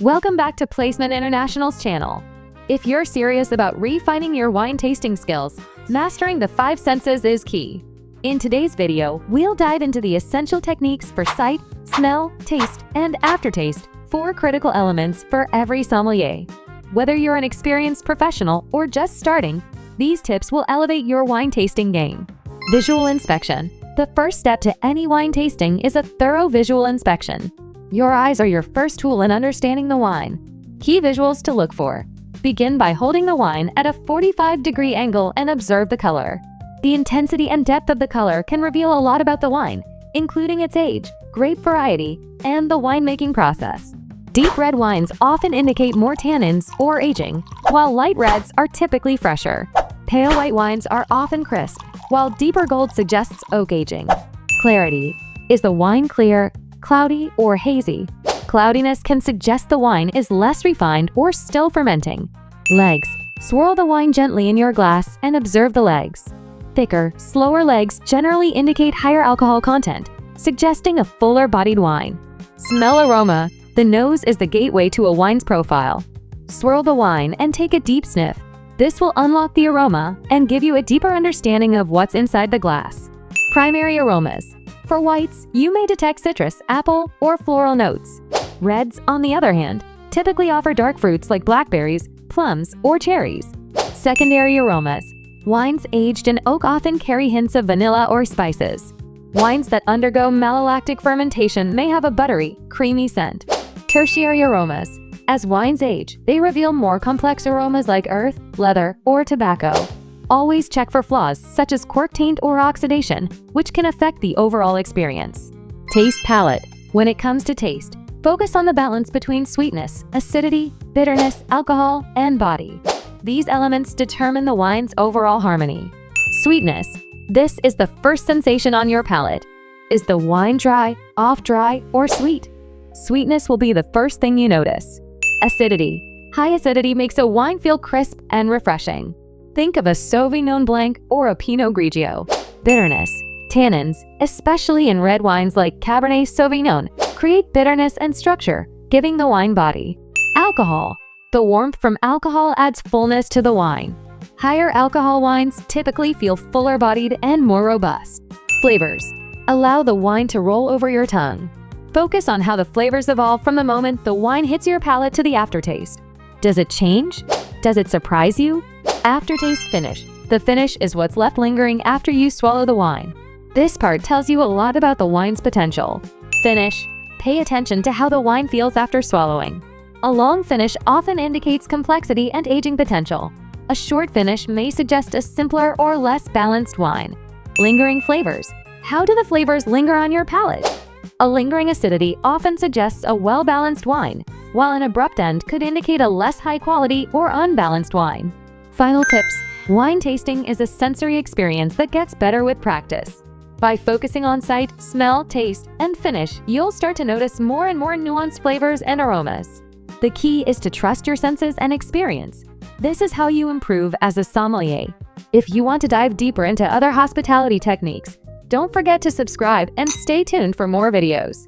Welcome back to Placement International's channel. If you're serious about refining your wine tasting skills, mastering the 5 senses is key. In today's video, we'll dive into the essential techniques for sight, smell, taste, and aftertaste, 4 critical elements for every sommelier. Whether you're an experienced professional or just starting, these tips will elevate your wine tasting game. Visual inspection. The first step to any wine tasting is a thorough visual inspection. Your eyes are your first tool in understanding the wine. Key visuals to look for. Begin by holding the wine at a 45-degree angle and observe the color. The intensity and depth of the color can reveal a lot about the wine, including its age, grape variety, and the winemaking process. Deep red wines often indicate more tannins or aging, while light reds are typically fresher. Pale white wines are often crisp, while deeper gold suggests oak aging. Clarity. Is the wine clear, cloudy, or hazy? Cloudiness can suggest the wine is less refined or still fermenting. Legs. Swirl the wine gently in your glass and observe the legs. Thicker, slower legs generally indicate higher alcohol content, suggesting a fuller-bodied wine. Smell aroma. The nose is the gateway to a wine's profile. Swirl the wine and take a deep sniff. This will unlock the aroma and give you a deeper understanding of what's inside the glass. Primary aromas. For whites, you may detect citrus, apple, or floral notes. Reds, on the other hand, typically offer dark fruits like blackberries, plums, or cherries. Secondary aromas. Wines aged in oak often carry hints of vanilla or spices. Wines that undergo malolactic fermentation may have a buttery, creamy scent. Tertiary aromas. As wines age, they reveal more complex aromas like earth, leather, or tobacco. Always check for flaws such as cork taint or oxidation, which can affect the overall experience. Taste palette. When it comes to taste, focus on the balance between sweetness, acidity, bitterness, alcohol, and body. These elements determine the wine's overall harmony. Sweetness. This is the first sensation on your palate. Is the wine dry, off-dry, or sweet? Sweetness will be the first thing you notice. Acidity. High acidity makes a wine feel crisp and refreshing. Think of a Sauvignon Blanc or a Pinot Grigio. Bitterness. Tannins, especially in red wines like Cabernet Sauvignon, create bitterness and structure, giving the wine body. Alcohol. The warmth from alcohol adds fullness to the wine. Higher alcohol wines typically feel fuller-bodied and more robust. Flavors. Allow the wine to roll over your tongue. Focus on how the flavors evolve from the moment the wine hits your palate to the aftertaste. Does it change? Does it surprise you? Aftertaste finish. The finish is what's left lingering after you swallow the wine. This part tells you a lot about the wine's potential. Finish. Pay attention to how the wine feels after swallowing. A long finish often indicates complexity and aging potential. A short finish may suggest a simpler or less balanced wine. Lingering flavors. How do the flavors linger on your palate? A lingering acidity often suggests a well-balanced wine, while an abrupt end could indicate a less high-quality or unbalanced wine. Final tips. Wine tasting is a sensory experience that gets better with practice. By focusing on sight, smell, taste, and finish, you'll start to notice more and more nuanced flavors and aromas. The key is to trust your senses and experience. This is how you improve as a sommelier. If you want to dive deeper into other hospitality techniques, don't forget to subscribe and stay tuned for more videos.